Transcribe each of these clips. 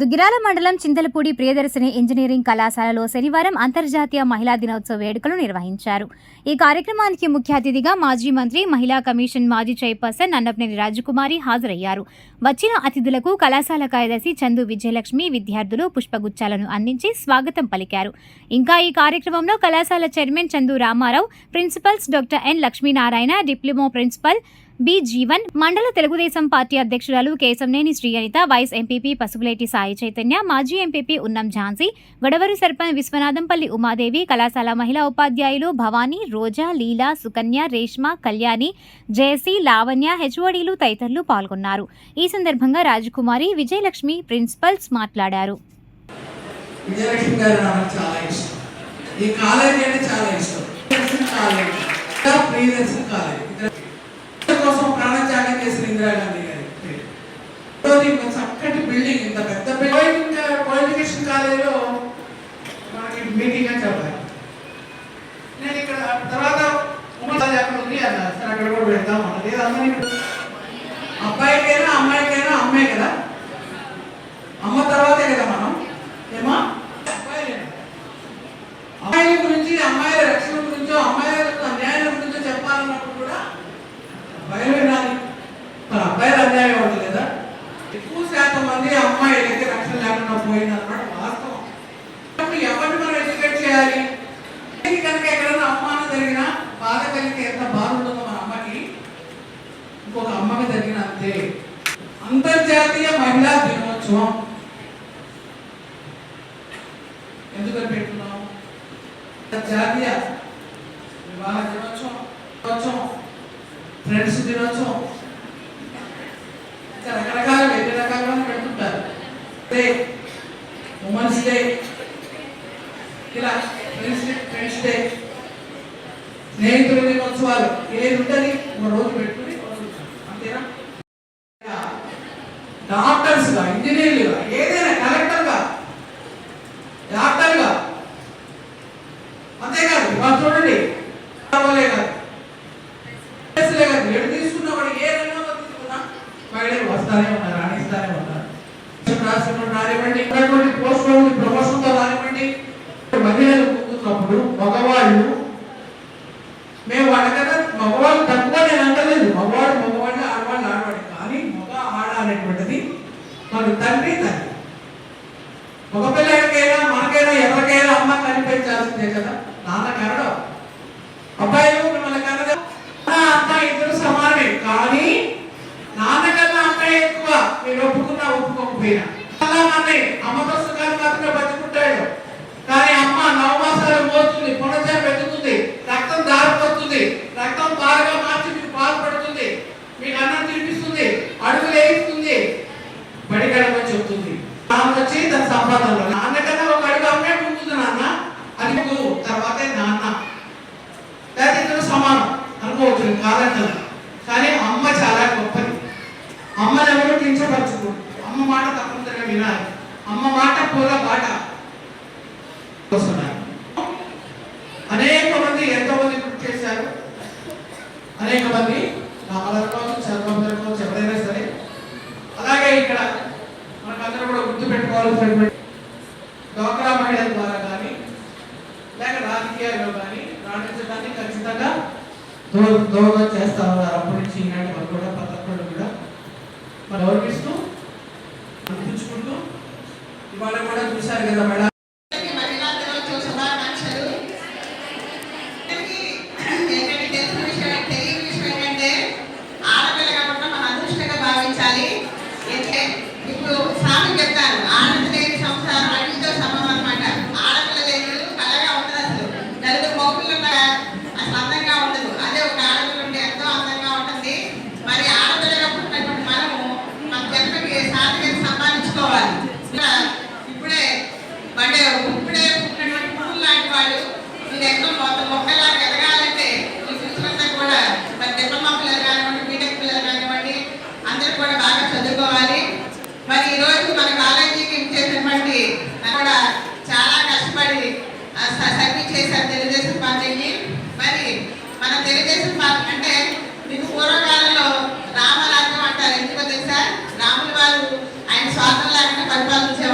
దుగ్గిరాల మండలం చింతలపూడి ప్రియదర్శిని ఇంజనీరింగ్ కళాశాలలో శనివారం అంతర్జాతీయ మహిళా దినోత్సవ వేడుకలు నిర్వహించారు. ఈ కార్యక్రమానికి ముఖ్య అతిథిగా మాజీ మంత్రి, మహిళా కమిషన్ మాజీ చైర్పర్సన్ నన్నపనేని రాజకుమారి హాజరయ్యారు. వచ్చిన అతిథులకు కళాశాల కార్యదర్శి చందు విజయలక్ష్మి విద్యార్థులు పుష్పగుచ్చాలను అందించి స్వాగతం పలికారు. ఇంకా ఈ కార్యక్రమంలో కళాశాల chairman Chandu Ramarao, principals doctor N Lakshminarayana, diploma principal B Jeevan, మండల తెలుగుదేశం పార్టీ అధ్యక్షురాలు కేశంనేని శ్రీ అనిత, వైస్ ఎంపీపీ పసుపులేటి సాయి చైతన్య, మాజీ ఎంపీపీ ఉన్నం ఝాన్సీ, గొడవరు సర్పంచ్ విశ్వనాథంపల్లి ఉమాదేవి, కళాశాల మహిళా ఉపాధ్యాయులు భవానీ, రోజా, లీలా, సుకన్య, రేష్మ, కళ్యాణి, జయసి, లావణ్య, హెచ్ఓడీలు తదితరులు పాల్గొన్నారు. ఈ సందర్భంగా రాజకుమారి, విజయలక్ష్మి ప్రిన్సిపల్స్ మాట్లాడారు. విజయలక్ష్మి గారు నాకు చాలా ఇష్టం. ఈ కాలేజీ అంటే చాలా ఇష్టం. ప్రియదర్శిని కాలేజీ కోసం ప్రాణత్యాగం చేసిన ఇందిరాగాంధీ గారి చక్కటి బిల్డింగ్, ఇంత పెద్ద బిల్డింగ్ క్వాలిఫికేషన్ కాలేజీలో మనకి మీటింగ్ అని చెప్పాలి. నేను ఇక్కడ తర్వాత అక్కడ ఉంది అన్నారు, సరే అక్కడ కూడా పెడతాం అన్నది. అందరూ అబ్బాయికైనా అమ్మాయికైనా అమ్మాయి కదా, అమ్మ తర్వాతే కదా మనం ఏమా అమ్మాయిల గురించి, అమ్మాయిల రక్షణ గురించో, అమ్మాయిల అన్యాయం గురించో చెప్పాలన్నప్పుడు కూడా భయం వినాలి. మన అబ్బాయిలు అన్యాయం అవుతుంది లేదా? ఎక్కువ శాతం మంది అమ్మాయిలకి రక్షణ లేకుండా పోయిందన్నమాట వాస్తవం. ఎవరిని మనం ఎడ్యుకేట్ చేయాలి? కనుక ఎక్కడైనా అవమానం జరిగినా, బాధ కలిగితే ఎంత బాధ ఉంటుందో మన అమ్మకి, ఇంకొక అమ్మకి జరిగిన అంతే. అంతర్జాతీయ మహిళా దినోత్సవం ఎందుకని పెట్టుకున్నాం? జాతీయ వివాహ దినోత్సవం, ఫ్రెండ్స్ దినోత్సవం, రకరకాల ఎన్ని రకాలుగా పెడుతుంటారు. ఉమెన్స్ డే, ఇలా ఫ్రెండ్స్ డే, స్నేహితుల దినోత్సవాలు, ఏది ఉంటుంది ఒక రోజు పెట్టుకుని అంతేనా? డాక్టర్స్గా, ఇంజనీర్లుగా, ఏదైనా కలెక్టర్గా, డాక్టర్గా, అంతేకాదు ఇవాళ చూడండి ఎడు తీసుకున్న వాడు ఏ రంగంలో తీసుకున్నా మహిళలు వస్తానే ఉన్నారు, రాణిస్తానే ఉన్నారు. రానివ్వండి, పోస్ట్ ప్రమోషన్తో రానివ్వండి. మహిళలు ముందున్నప్పుడు మగవాళ్ళు, మేము వాళ్ళకన్నా మగవాళ్ళు తక్కువ నేను అంటలేదు. మగవాళ్ళు ఆడవాళ్ళు ఆడవాడు, కానీ మగ ఆడ అనేటువంటిది మన తండ్రి. మగపిల్లలకైనా మనకైనా ఎవరికైనా అమ్మ కనిపించాల్సిందే కదా. నాన్న కనడం, అబ్బాయిలు మిమ్మల్ని కనడం, అమ్మ ఇద్దరు సమానమే. కానీ నాన్నకన్నా అమ్మాయి ఎక్కువ, మీరు ఒప్పుకున్నా ఒప్పుకోకపోయినా. అమ్మతో సుఖాన్ని మాత్రమే బతుకుంటాడు, కానీ అమ్మ 9 మాసాలు మోస్తుంది, పునర్జన్మ వెతుకుతుంది, రక్తం దారిపోతుంది, రక్తం పాలుగా మార్చి మీకు పాలు పడుతుంది, మీకు అన్నం తినిపిస్తుంది, అడుగులు వేయిస్తుంది, బడిగడమని చెప్తుంది. వచ్చి తన సంపాదనలో నాన్నకన్నా ఒక అడుగు అమ్మే ముందుంది. నాన్న అది తర్వాతే నాన్న, లేదా ఇద్దరు సమానం అనుకోవచ్చు, కాదంటారు. కానీ అమ్మ చాలా గొప్పది. అమ్మని ఎవరు కించపరచుకోరు. అమ్మ మాట తప్పనిసరిగా వినాలి. అమ్మ మాట పూల బాట వస్తున్నారు. అనేక మంది, ఎంతో మంది కృషి చేశారు. అనేక మంది రామగారు కావచ్చు, చంద్రబాబు గారు కావచ్చు, ఎవరైనా సరే. అలాగే ఇక్కడ మనకందరూ కూడా గుర్తు పెట్టుకోవాల్సినటువంటి డ్వాక్రా మహిళల ద్వారా కానీ, లేక రాజకీయాల్లో కానీ రాణించడానికి ఖచ్చితంగా దోహదం చేస్తా ఉన్నారు. అప్పటి నుంచి ఈనాటి వాళ్ళు కూడా పత్రికలు కూడా మనం గౌరవిస్తూ అనిపించుకుంటూ ఇవాళ కూడా చూశారు కదా మేడం. ఇప్పుడు సామెత చెప్తాను, ఆడపిల్ల లేని సంసారం అన్నితో సమానం అనమాట. ఆడపిల్ల లేని కళగా ఉండదు. అసలు నలుగురు మగపిల్లలు అసలు అందంగా ఉండదు. అదే ఒక ఆడపిల్ల ఉంటే ఎంతో అందంగా ఉంటుంది. మరి ఆడపిల్లగా పుట్టినటువంటి మనము మన జన్మకి సాధన సంపాదించుకోవాలి. ఇప్పుడే పుట్టినటువంటి పువ్వులు లాంటి వాళ్ళు మీరు ఎక్కడో మొక్కలాగా ఎదగాలంటే ఈ ఫ్యూచర్ కూడా మరి డిప్లొమా పిల్లలు కానివ్వండి, బీటెక్ పిల్లలు కానివ్వండి, అందరూ కూడా బాగా చదువుకోవాలి. మరి ఈ రోజు మన కాలేజీకి ఇచ్చేసినటువంటి కూడా చాలా కష్టపడి సర్వీస్ చేశారు తెలుగుదేశం పార్టీకి. మరి మన తెలుగుదేశం పార్టీ అంటే మీకు పూర్వకాలంలో రామరాజ్యం అంటారు. ఎందుకో తెలుసా? రాముల వారు ఆయన స్వాతంత్రం లేకుండా పరిపాలించేవారు.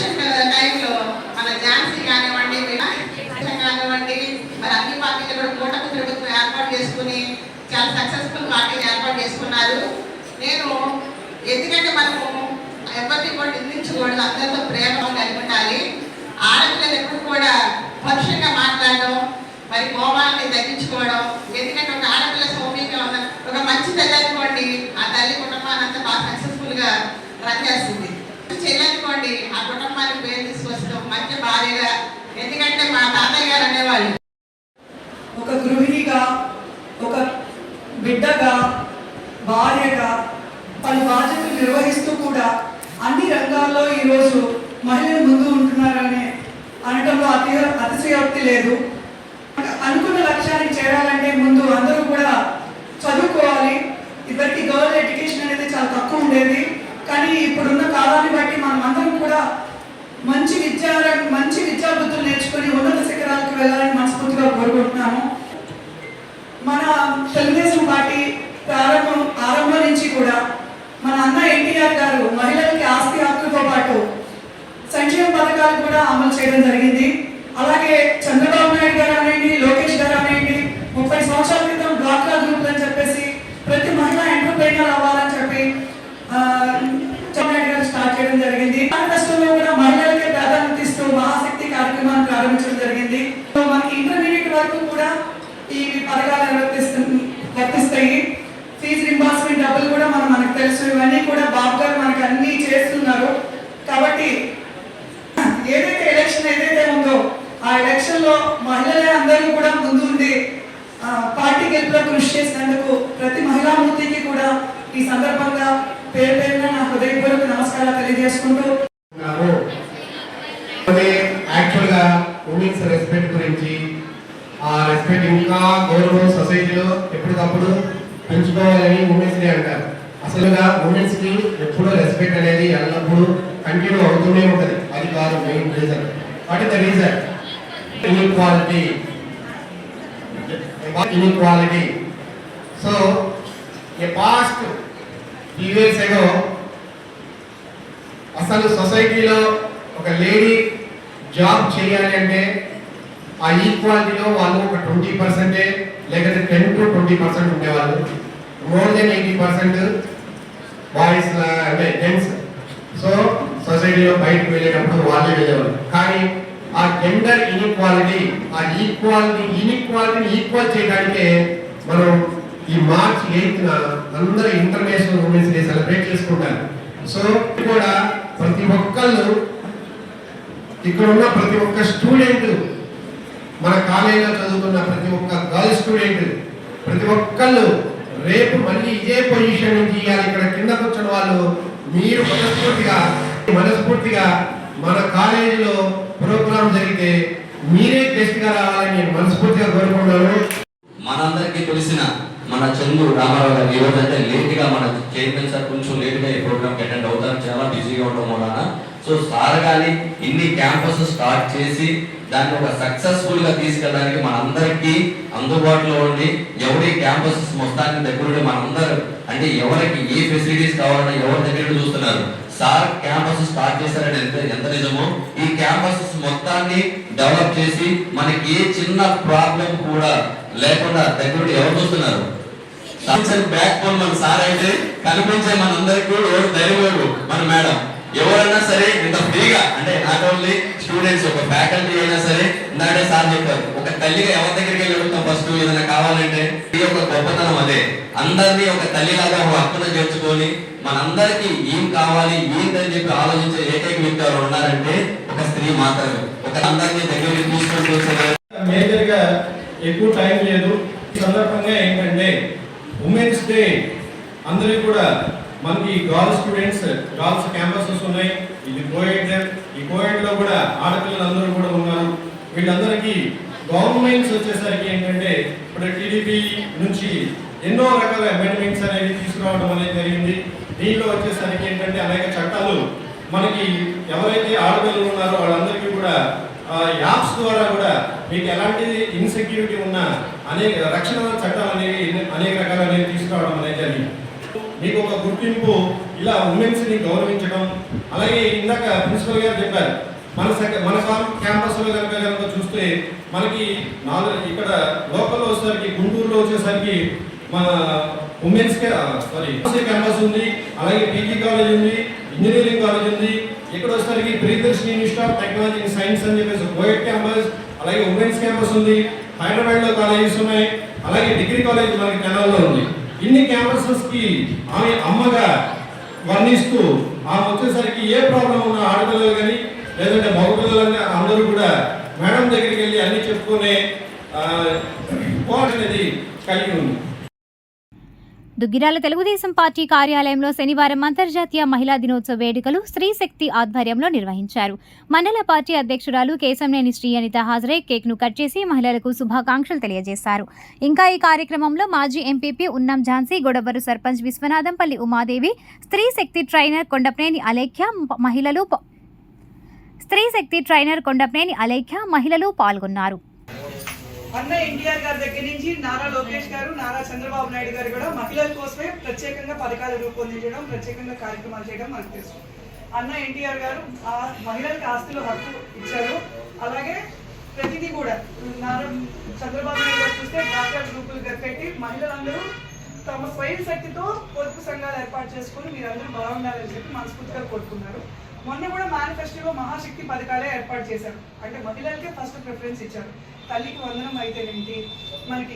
ఎలక్షన్ టైంలో మన ఝాన్సీ కానివ్వండి కానివ్వండి మరి అన్ని పార్టీలు కూడా కూటమి ప్రభుత్వం ఏర్పాటు చేసుకుని చాలా సక్సెస్ఫుల్ పార్టీని ఏర్పాటు చేసుకున్నారు. నేను ఎందుకంటే మనము ఎవరిని కూడా నిందించకూడదు, అందరితో ప్రేమ కలిగి ఉండాలి. ఆడపిల్లలు ఎప్పుడు కూడా పరుషంగా మాట్లాడడం, మరి కోపాలని తగ్గించుకోవడం. ఎందుకంటే ఒక ఆడపిల్ల సౌమ్యంగా ఉన్న ఒక మంచి తల్లి అనుకోండి, ఆ తల్లి కుటుంబాన్ని అంతా బాగా సక్సెస్ఫుల్గా రన్ చేస్తుంది. చెల్లనుకోండి, ఆ కుటుంబానికి పేరు తీసుకొస్తాం మంచి భార్యగా. ఎందుకంటే మా తాతయ్య గారు అనేవాళ్ళు, ఒక గృహిణిగా, ఒక బిడ్డగా, భార్యగా పలు బాధ్యతలు నిర్వహిస్తూ కూడా అన్ని రంగాల్లో ఈరోజు మహిళలు ముందు ఉంటున్నారని అనటంలో అతిశయోక్తి లేదు. అనుకున్న లక్ష్యానికి చేరాలంటే ముందు అందరూ కూడా చదువుకోవాలి. ఇప్పటికీ గర్ల్ ఎడ్యుకేషన్ అనేది చాలా తక్కువ ఉండేది, కానీ ఇప్పుడున్న కాలాన్ని బట్టి మనం అందరం కూడా మంచి విద్యాబుద్ధులు నేర్చుకుని ఉన్నత శిఖరాలకు వెళ్ళాలని మనస్ఫూర్తిగా కోరుకుంటున్నాము. మన తెలుగుదేశం పార్టీ ఆరంభం నుంచి కూడా మన అన్న ఎన్టీఆర్ గారు మహిళలకి ఆస్తి హక్కుతో పాటు సంక్షేమ పథకాలు కూడా అమలు చేయడం జరిగింది. అలాగే చంద్రబాబు నాయుడు గారు అనేయండి, లోకేష్ గారు అనేయండి, 30 సంవత్సరాల క్రితం డ్వాక్రా గ్రూప్ అని చెప్పేసి ప్రతి మహిళ ఎంటర్ప్రైనర్ అవ్వాలని చెప్పి చంద్రబాబు గారు స్టార్ట్ చేయడం జరిగింది. మేనిఫెస్టోలో కూడా మహిళలకే ప్రాధాన్యత ఇస్తూ మహాశక్తి కార్యక్రమాన్ని ప్రారంభించడం జరిగింది. మనకి ఇంటర్మీడియట్ వరకు కూడా ఈ పథకాలు వర్తిస్తాయి. ఫీజు రింబార్స్మెంట్ డబ్బులు కూడా మనకు తెలుసు. ఇవన్నీ కూడా బాబు గారు మనకు అన్ని చేస్తున్నారు. కాబట్టి ఏదైతే ఎలక్షన్ ఏదైతే ఉందో ఆ ఎలక్షన్ లో మహిళలే అందరూ కూడా ముందు ఉండి పార్టీ గెలుపులో కృషి చేసినందుకు ప్రతి మహిళామూర్తికి కూడా ఈ సందర్భంగా పేరు పేరున నా హృదయపూర్వక నమస్కారాలు తెలియజేసుకుంటూ యాక్చువల్గా ఉమెన్స్ రెస్పెక్ట్ గురించి ఆ రెస్పెక్ట్ ఇంకా గౌరవం సొసైటీలో ఎప్పటికప్పుడు పెంచుకోవాలని ఉమెన్స్ డే అంటారు. అసలుగా ఉమెన్స్ కి ఎప్పుడూ రెస్పెక్ట్ అనేది ఎల్లప్పుడూ కంటిన్యూ అవుతూనే ఉంటుంది. అది కాదు main reason. What is the reason? inequality. So a past few years ago అసలు సొసైటీలో ఒక లేడీ జాబ్ చేయాలి అంటే ఆ ఈక్వాలిటీలో వాళ్ళు ఒక 20% లేకపోతే 10 to 20% ఉండేవాళ్ళు. మోర్ దెన్ 80% బాయ్స్ అంటే జెంట్స్. సో సొసైటీలో బయటకు వెళ్ళేటప్పుడు వాళ్ళే వెళ్ళేవాళ్ళు. కానీ ఆ జెండర్ ఇన్ఈక్వాలిటీ, ఆ ఇన్ఈక్వాలిటీని ఈక్వల్ చేయడానికే మనం ఈ మార్చ్ 8న అందరూ ఇంటర్నేషనల్ ఉమెన్స్ డే సెలబ్రేట్ చేసుకుంటారు. సో కూడా ప్రతి ఒక్కళ్ళు ఇక్కడ ఉన్న ప్రతి ఒక్క స్టూడెంట్, మన కాలేజీలో చదువుతున్న ప్రతి ఒక్క గర్ల్ స్టూడెంట్, ప్రతి ఒక్కళ్ళు రేపు మళ్ళీ ఇదే పొజిషన్ నుంచి ఇవ్వాలి. ఇక్కడ కింద కూర్చున్న వాళ్ళు మీరు మనస్ఫూర్తిగా మన కాలేజీలో ప్రోగ్రామ్ జరిగితే మీరే గెస్ట్ గా రావాలని నేను మనస్ఫూర్తిగా కోరుకుంటున్నాను. మనందరికీ తెలిసిన మన చందు రామారావు గారు ఈ రోజు అంటే లేట్ గా మన చైర్మన్ సార్ కొంచెం లేట్ గా ఈ ప్రోగ్రామ్ అటెండ్ అవుతారు, చాలా బిజీగా ఉండడం వలన. సో సార్ గాని ఇన్ని క్యాంపస్ స్టార్ట్ చేసి దాన్ని ఒక సక్సెస్ఫుల్ గా తీసుకెళ్ళడానికి మనందరికీ అందుబాటులో ఉండి ఎవరి క్యాంపస్ మొత్తానికి దగ్గర మనందరూ అంటే ఎవరికి ఏ ఫెసిలిటీస్ కావాలన్నా ఎవరి దగ్గర చూస్తున్నారు. సార్ క్యాంపస్ స్టార్ట్ చేశారని ఎంత నిజమో ఈ క్యాంపస్ మొత్తాన్ని డెవలప్ చేసి మనకి ఏ చిన్న ప్రాబ్లం కూడా లేకుండా దగ్గర ఎవరు చూస్తున్నారు. బ్యాక్ బోన్ మన సార్ అయితే కనిపించే మనందరికీ ఎవరు ధైర్యం మన మేడం. ఎవరైనా సరే ఇంత ఫ్రీగా అంటే నాట్ ఓన్లీ స్టూడెంట్స్, ఒక ఫ్యాకల్టీ అయినా సరే ఇందాకే సార్ చెప్పారు, ఒక తల్లిగా ఎవరి దగ్గరికి వెళ్ళి అడుగుతాం ఫస్ట్ ఏదైనా కావాలంటే. ఈ యొక్క గొప్పతనం అదే. అందరినీ ఒక తల్లిలాగా ఒక హక్కున చేర్చుకొని మనందరికీ ఏం కావాలి ఏంటని చెప్పి ఆలోచించే ఏకైక వ్యక్తి ఎవరు ఉన్నారంటే ఒక స్త్రీ మాత్రమే. ఒక అందరినీ దగ్గరికి తీసుకుంటూ మేజర్ గా ఎక్కువ టైం లేదు. ఈ సందర్భంగా ఏంటంటే ఉమెన్స్ డే అందరికీ కూడా మనకి గర్ల్స్ స్టూడెంట్స్ గర్ల్స్ క్యాంపసెస్ ఉన్నాయి. ఇది కోఎడ్, ఈ కోఎడ్ లో కూడా ఆడపిల్లలు అందరూ కూడా ఉన్నారు. వీళ్ళందరికీ గవర్నమెంట్స్ వచ్చేసరికి ఏంటంటే ఇప్పుడు టీడీపీ నుంచి ఎన్నో రకాల అమెండ్మెంట్స్ అనేవి తీసుకురావడం అనేది జరిగింది. దీనిలో వచ్చేసరికి ఏంటంటే అనేక చట్టాలు మనకి ఎవరైతే ఆడపిల్లలు ఉన్నారో వాళ్ళందరికీ కూడా యాప్స్ ద్వారా కూడా మీకు ఎలాంటి ఇన్సెక్యూరిటీ ఉన్నా అనేక రక్షణ చట్టాలు అనేవి అనేక రకాలు అనేవి తీసుకురావడం అనేది జరిగింది. మీకు ఒక గుర్తింపు ఇలా ఉమెన్స్ ని గౌరవించడం అలాగే ఇందాక ప్రిన్సిపల్ గారు చెప్పారు, మన క్యాంపస్లో కనుక చూస్తే మనకి ఇక్కడ లోకల్లో వచ్చేసరికి గుంటూరులో వచ్చేసరికి మన ఉమెన్స్ క్యాంపస్ ఉంది, అలాగే పీజీ కాలేజ్ ఉంది, ఇంజనీరింగ్ కాలేజ్ ఉంది. ఇక్కడ వచ్చేసరికి Priyadarshini institute of technology and science అని చెప్పేసి కోయట్ క్యాంపస్, అలాగే ఉమెన్స్ క్యాంపస్ ఉంది, హైదరాబాద్లో కాలేజెస్ ఉన్నాయి, అలాగే డిగ్రీ కాలేజ్ మనకి తెనాల్లో ఉంది. ఇన్ని క్యాంపసెస్కి ఆమె అమ్మగా వర్ణిస్తూ ఆమె వచ్చేసరికి ఏ ప్రాబ్లం ఉన్న ఆడపిల్లలు కానీ లేదంటే మగపిల్లలు అందరూ కూడా మేడం దగ్గరికి వెళ్ళి అన్ని చెప్పుకునే అనేది కలిగి ఉంది. దుగ్గిరాల తెలుగుదేశం పార్టీ కార్యాలయంలో శనివారం అంతర్జాతీయ మహిళా దినోత్సవ వేడుకలు స్త్రీ శక్తి ఆధ్వర్యంలో నిర్వహించారు. మండల పార్టీ అధ్యక్షురాలు కేశంనేని శ్రీ అనిత హాజరై కేక్ను కట్ చేసి మహిళలకు శుభాకాంక్షలు తెలియజేశారు. ఇంకా ఈ కార్యక్రమంలో మాజీ ఎంపీపీ ఉన్నం ఝాన్సీ, గొడవరు సర్పంచ్ విశ్వనాథంపల్లి ఉమాదేవి, స్త్రీ శక్తి ట్రైనర్ కొండపనేని మహిళలు పాల్గొన్నారు. అన్న ఎన్టీఆర్ గారి దగ్గర నుంచి నారా లోకేష్ గారు, నారా చంద్రబాబు నాయుడు గారు కూడా మహిళల కోసమే ప్రత్యేకంగా పథకాలు రూపొందించడం, ప్రత్యేకంగా కార్యక్రమాలు చేయడం మనకు తెలుసు. అన్న ఎన్టీఆర్ గారు ఆ మహిళలకు ఆస్తులు హక్కు ఇచ్చారు. అలాగే ప్రతిదీ కూడా నారా చంద్రబాబు నాయుడు గారు చూస్తే డాక్టర్ గ్రూపులు పెట్టి మహిళలందరూ తమ స్వయం శక్తితో పొదుపు సంఘాలు ఏర్పాటు చేసుకుని మీరందరూ బాగుండాలని చెప్పి మనస్ఫూర్తిగా కోరుకున్నారు. మొన్న కూడా మేనిఫెస్టోలో మహాశక్తి పథకాలే ఏర్పాటు చేశారు. అంటే మహిళలకే ఫస్ట్ ప్రిఫరెన్స్ ఇచ్చారు. తల్లికి వందనం అయితేనేంటి, మనకి